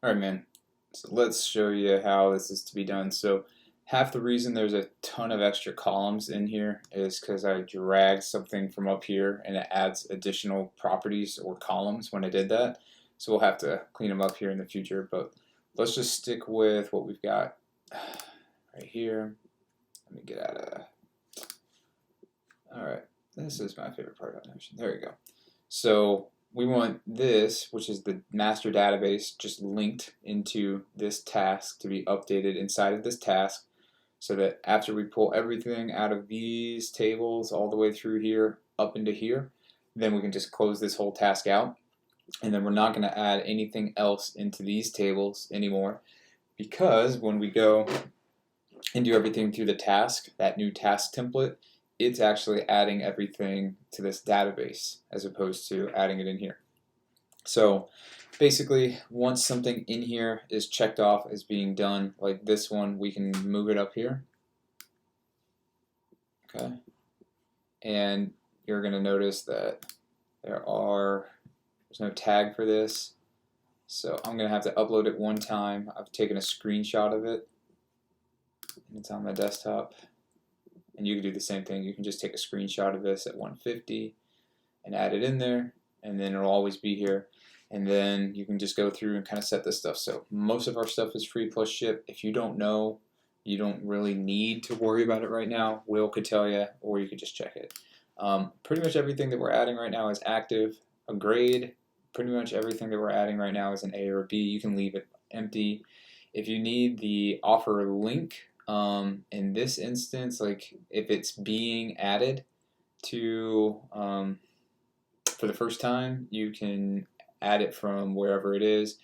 Alright, man. So let's show you how this is to be done. So half the reason there's a ton of extra columns in here is because I dragged something from up here and it adds additional properties or columns when I did that. So we'll have to clean them up here in the future, but let's just stick with what we've got right here. Let me get out of. Alright, this is my favorite part about Notion. There we go. So we want this, which is the master database, just linked into this task to be updated inside of this task, so that after we pull everything out of these tables all the way through here up into here, then we can just close this whole task out, and then we're not going to add anything else into these tables anymore, because when we go and do everything through the task, that new task template, it's actually adding everything to this database as opposed to adding it in here. So basically, once something in here is checked off as being done, like this one, we can move it up here. Okay. And you're going to notice that there's no tag for this. So I'm going to have to upload it one time. I've taken a screenshot of it, and it's on my desktop. And you can do the same thing. You can just take a screenshot of this at 150 and add it in there, and then it'll always be here. And then you can just go through and kind of set this stuff. So most of our stuff is free plus ship. If you don't know, you don't really need to worry about it right now. Will could tell you, or you could just check it. Pretty much everything that we're adding right now is active. A grade, pretty much everything that we're adding right now is an A or a B. You can leave it empty. If you need the offer link, in this instance, like if it's being added to for the first time, you can add it from wherever it is.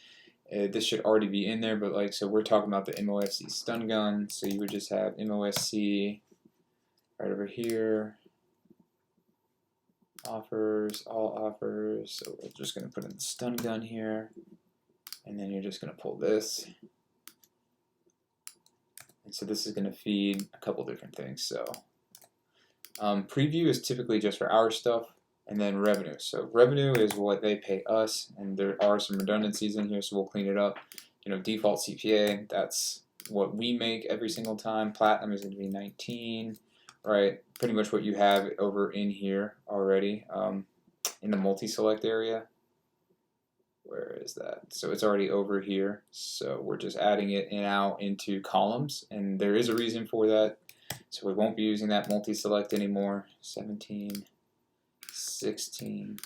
This should already be in there, but like, so we're talking about the MOSC stun gun, so you would just have MOSC right over here, offers, all offers. So we're just going to put in the stun gun here, and then you're just going to pull this. And so this is going to feed a couple different things. So preview is typically just for our stuff, and then revenue. So revenue is what they pay us, and there are some redundancies in here, so we'll clean it up. You know, default CPA, that's what we make every single time. Platinum is going to be 19, right? Pretty much what you have over in here already in the multi-select area. Where is that? So it's already over here. So we're just adding it in out into columns, and there is a reason for that. So we won't be using that multi-select anymore. 17, 16,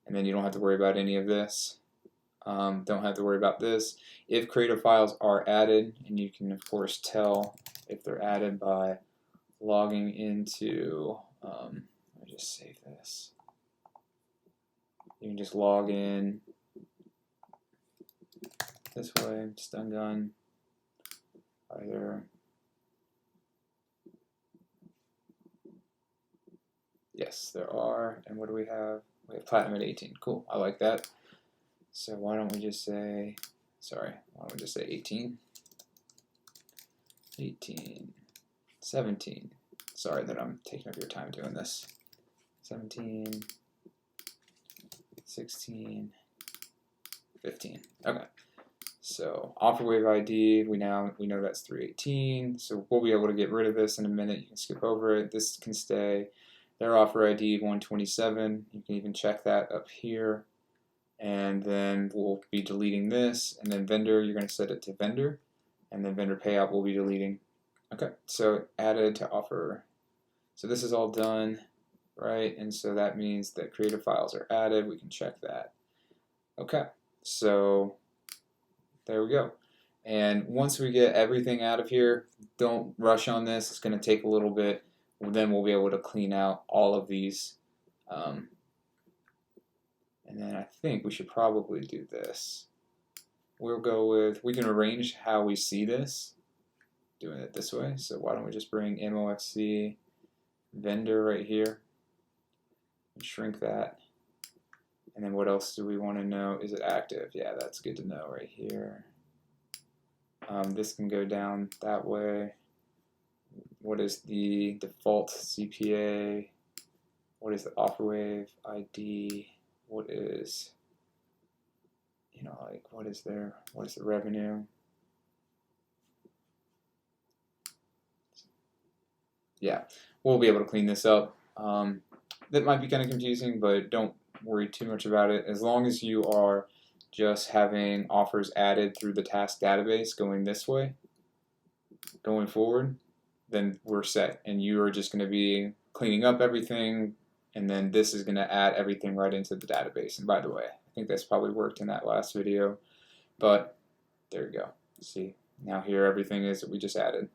and then you don't have to worry about any of this. Don't have to worry about this. If creative files are added, and you can of course tell if they're added by logging into, let me just save this. You can just log in this way, stun gun, either. Yes, there are. And what do we have? We have platinum at 18. Cool, I like that. So why don't we just say, sorry, why don't we just say 18? 18, 17. Sorry that I'm taking up your time doing this. 17, 16, 15. Okay. So offer wave ID, we know that's 318. So we'll be able to get rid of this in a minute. You can skip over it. This can stay. Their offer ID 127. You can even check that up here. And then we'll be deleting this. And then vendor, you're going to set it to vendor. And then vendor payout we'll be deleting. Okay, so added to offer. So this is all done, right? And so that means that creative files are added. We can check that. Okay, so there we go. And once we get everything out of here, don't rush on this. It's going to take a little bit. Then we'll be able to clean out all of these. And then I think we should probably do this. We'll go with, we can arrange how we see this, doing it this way. So why don't we just bring MOSC vendor right here and shrink that. And then what else do we want to know? Is it active? Yeah, that's good to know right here. This can go down that way. What is the default CPA? What is the offer wave ID? What is you know, like what is the revenue? Yeah, we'll be able to clean this up. That might be kind of confusing, but don't worry too much about it. As long as you are just having offers added through the task database going this way, going forward, then we're set. And you are just going to be cleaning up everything, and then this is going to add everything right into the database. And by the way, I think that's probably worked in that last video, but there you go. See, now here everything is that we just added.